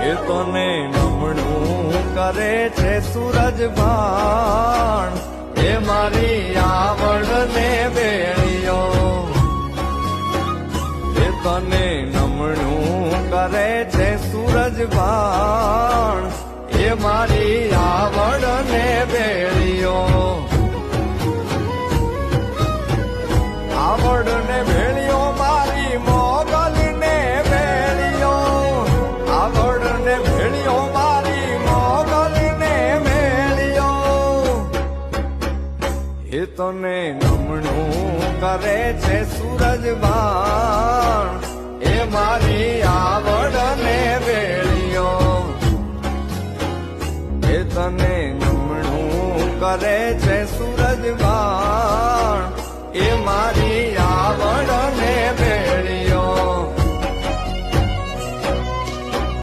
એ તને નમણું કરે છે સૂરજ ભાણ, એ મારી આવડ ને બેળિયો. એ તને નમણું કરે છે સૂરજ ભાણ, એ મારી આવડ ને બેળિયો. આવડ ને બેળિયો મારી મોગલ ને બેળિયો, આવડ ને બેળિયો મારી મોગલ ને બેળિયો. એ તને નમણું કરે છે સૂરજ ભાણ, એ મારી આવડ ને બેળિયો. એ તને નમણું કરે છે સૂરજ ભાણ, એ મારી આવડ ને બેળિયો.